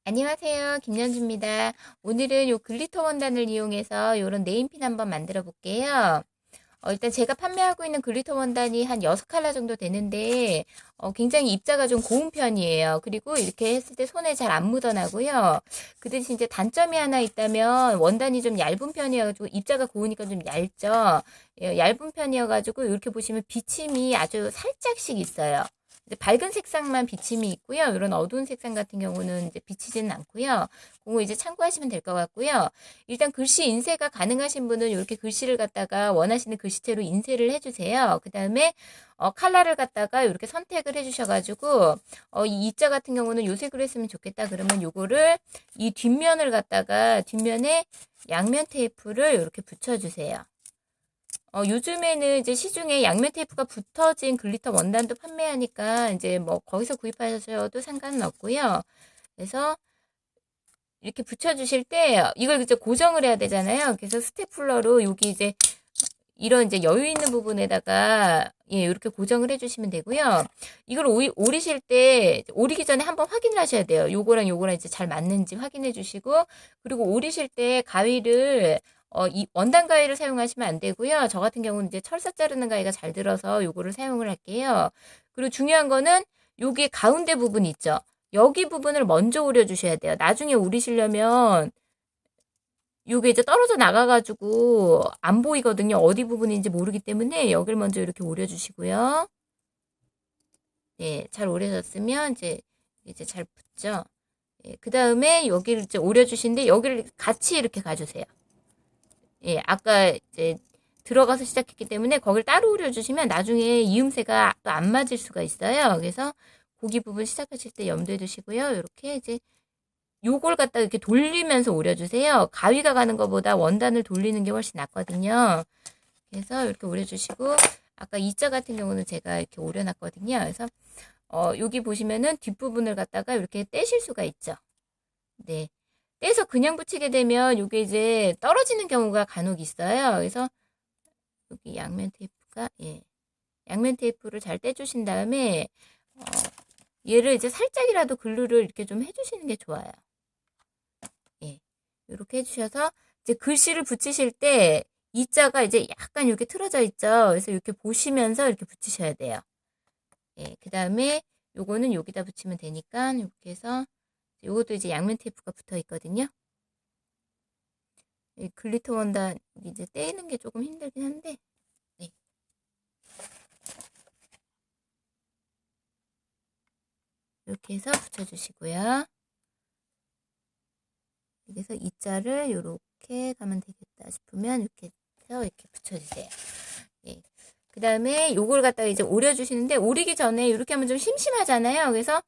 안녕하세요. 김연주입니다. 오늘은 요 글리터 원단을 이용해서 요런 네임핀 한번 만들어 볼게요. 일단 제가 판매하고 있는 글리터 원단이 한 6컬러 정도 되는데, 굉장히 입자가 좀 고운 편이에요. 그리고 이렇게 했을 때 손에 잘 안 묻어나고요. 그 대신 이제 단점이 하나 있다면 원단이 좀 얇은 편이어가지고 입자가 고우니까 좀 얇죠. 얇은 편이어가지고 이렇게 보시면 비침이 아주 살짝씩 있어요. 이제 밝은 색상만 비침이 있고요. 이런 어두운 색상 같은 경우는 이제 비치지는 않고요. 그거 이제 참고하시면 될 것 같고요. 일단 글씨 인쇄가 가능하신 분은 이렇게 글씨를 갖다가 원하시는 글씨체로 인쇄를 해주세요. 그 다음에 컬러를 갖다가 이렇게 선택을 해주셔가지고 이 이자 같은 경우는 요 색으로 했으면 좋겠다. 그러면 요거를 이 뒷면을 갖다가 뒷면에 양면 테이프를 이렇게 붙여주세요. 요즘에는 이제 시중에 양면 테이프가 붙어진 글리터 원단도 판매하니까 이제 뭐 거기서 구입하셔도 상관은 없고요. 그래서 이렇게 붙여주실 때 이걸 이제 고정을 해야 되잖아요. 그래서 스테플러로 여기 이제 이런 이제 여유 있는 부분에다가 이렇게 고정을 해주시면 되고요. 이걸 오리실 때 오리기 전에 한번 확인을 하셔야 돼요. 요거랑 요거랑 이제 잘 맞는지 확인해 주시고 그리고 오리실 때 가위를 이 원단 가위를 사용하시면 안 되고요. 저 같은 경우는 이제 철사 자르는 가위가 잘 들어서 요거를 사용을 할게요. 그리고 중요한 거는 여기 가운데 부분 있죠. 여기 부분을 먼저 오려 주셔야 돼요. 나중에 오리시려면 요게 이제 떨어져 나가가지고 안 보이거든요. 어디 부분인지 모르기 때문에 여기를 먼저 이렇게 오려주시고요. 네, 잘 오려졌으면 이제 잘 붙죠. 예, 그 다음에 여기를 이제 오려주시는데 여기를 같이 이렇게 가주세요. 예, 아까 이제 들어가서 시작했기 때문에 거기를 따로 오려주시면 나중에 이음새가 또 안 맞을 수가 있어요. 그래서 고기 부분 시작하실 때 염두에 두시고요. 이렇게 이제 요걸 갖다 이렇게 돌리면서 오려주세요. 가위가 가는 것보다 원단을 돌리는 게 훨씬 낫거든요. 그래서 이렇게 오려주시고 아까 이자 같은 경우는 제가 이렇게 오려놨거든요. 그래서 여기 보시면은 뒷부분을 갖다가 이렇게 떼실 수가 있죠. 네. 떼서 그냥 붙이게 되면 이게 이제 떨어지는 경우가 간혹 있어요. 그래서 여기 양면 테이프가 양면 테이프를 잘 떼주신 다음에 얘를 이제 살짝이라도 글루를 이렇게 좀 해주시는 게 좋아요. 예. 이렇게 해주셔서 이제 글씨를 붙이실 때 이자가 이제 약간 이렇게 틀어져 있죠. 그래서 이렇게 보시면서 이렇게 붙이셔야 돼요. 예. 그 다음에 요거는 여기다 붙이면 되니까 이렇게 해서 요것도 이제 양면 테이프가 붙어 있거든요. 이 글리터 원단 이제 떼는 게 조금 힘들긴 한데 네. 이렇게 해서 붙여주시고요. 여기서 이자를 이렇게 가면 되겠다 싶으면 이렇게 해서 이렇게 붙여주세요. 예. 그 다음에 요걸 갖다가 이제 오려주시는데 오리기 전에 이렇게 하면 좀 심심하잖아요. 그래서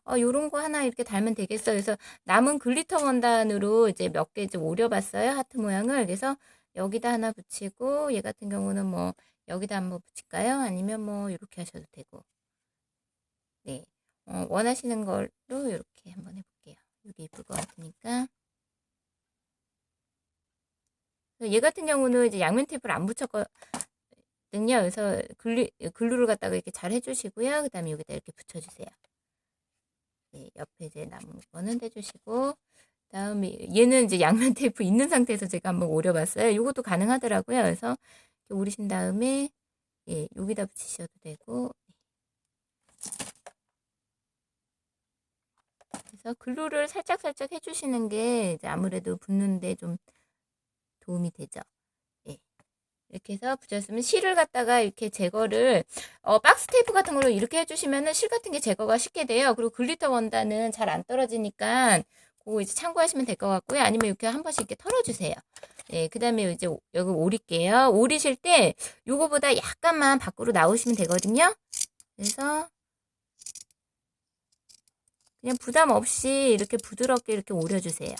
요런 거 하나 이렇게 달면 되겠어. 그래서 남은 글리터 원단으로 이제 몇 개 이제 오려봤어요. 하트 모양을. 그래서 여기다 하나 붙이고 얘 같은 경우는 뭐 여기다 한번 붙일까요? 아니면 뭐 이렇게 하셔도 되고. 네. 원하시는 걸로 이렇게 한번 해볼게요. 이게 예쁠 것 같으니까. 얘 같은 경우는 이제 양면 테이프를 안 붙였거든요. 그래서 글루를 갖다가 이렇게 잘 해주시고요. 그 다음에 여기다 이렇게 붙여주세요. 네, 옆에 이제 남은 거는 떼주시고, 다음에 얘는 이제 양면 테이프 있는 상태에서 제가 한번 오려봤어요. 이것도 가능하더라고요. 그래서 이렇게 오리신 다음에 여기다 붙이셔도 되고, 그래서 글루를 살짝살짝 해주시는 게 이제 아무래도 붙는데 좀 도움이 되죠. 이렇게 해서 붙였으면 실을 갖다가 이렇게 제거를 박스 테이프 같은 걸로 이렇게 해주시면은 실 같은 게 제거가 쉽게 돼요. 그리고 글리터 원단은 잘 안 떨어지니까 그거 이제 참고하시면 될 것 같고요. 아니면 이렇게 한 번씩 이렇게 털어주세요. 네, 그 다음에 이제 여기 오릴게요. 오리실 때 요거보다 약간만 밖으로 나오시면 되거든요. 그래서 그냥 부담 없이 이렇게 부드럽게 이렇게 오려주세요.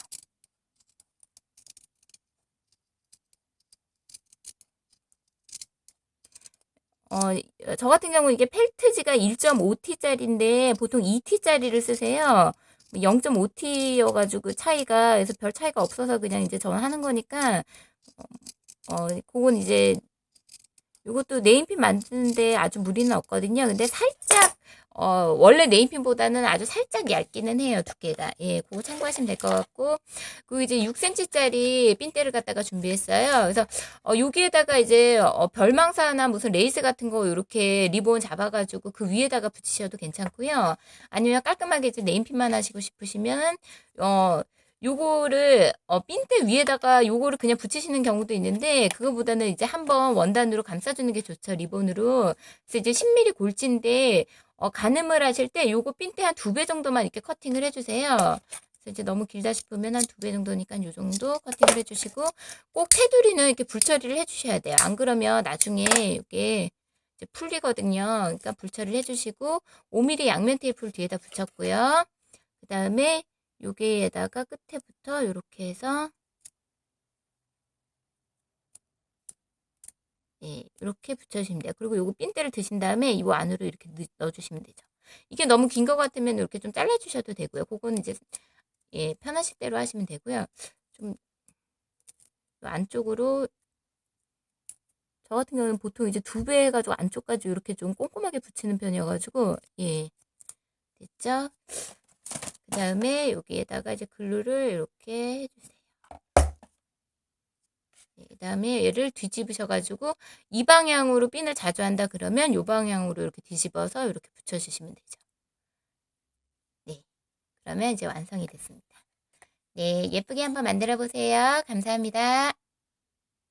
저 같은 경우 이게 펠트지가 1.5T짜리인데 보통 2T짜리를 쓰세요. 0.5T여가지고 차이가, 그래서 별 차이가 없어서 그냥 이제 저는 하는 거니까, 그건 이제, 이것도 네임핀 만드는데 아주 무리는 없거든요. 근데 살짝, 원래 네임핀보다는 아주 살짝 얇기는 해요, 두께가. 예, 그거 참고하시면 될 것 같고. 그리고 이제 6cm짜리 핀대를 갖다가 준비했어요. 그래서, 여기에다가 이제, 별망사나 무슨 레이스 같은 거 이렇게 리본 잡아가지고 그 위에다가 붙이셔도 괜찮고요. 아니면 깔끔하게 이제 네임핀만 하시고 싶으시면, 어, 요거를 핀대 위에다가 요거를 그냥 붙이시는 경우도 있는데 그거보다는 이제 한번 원단으로 감싸주는 게 좋죠, 리본으로. 그래서 이제 10mm 골지인데 가늠을 하실 때 요거 핀대 한 2배 정도만 이렇게 커팅을 해주세요. 그래서 이제 너무 길다 싶으면 한 2배 정도니까 요 정도 커팅을 해주시고 꼭 테두리는 이렇게 불처리를 해주셔야 돼요. 안 그러면 나중에 이게 이제 풀리거든요. 그러니까 불처리를 해주시고 5mm 양면 테이프를 뒤에다 붙였고요. 그 다음에 여기에다가 끝에부터 이렇게 해서 예, 이렇게 붙여주시면 돼요. 그리고 요거 핀대를 드신 다음에 이 안으로 이렇게 넣어주시면 되죠. 이게 너무 긴 것 같으면 이렇게 좀 잘라주셔도 되고요. 그거는 이제 예, 편하실 대로 하시면 되고요. 좀 안쪽으로 저 같은 경우는 보통 이제 2배 해가지고 안쪽까지 이렇게 좀 꼼꼼하게 붙이는 편이어가지고 예, 됐죠? 그 다음에 여기에다가 이제 글루를 이렇게 해주세요. 그 다음에 얘를 뒤집으셔가지고 이 방향으로 핀을 자주 한다 그러면 이 방향으로 이렇게 뒤집어서 이렇게 붙여주시면 되죠. 네, 그러면 이제 완성이 됐습니다. 네, 예쁘게 한번 만들어 보세요. 감사합니다.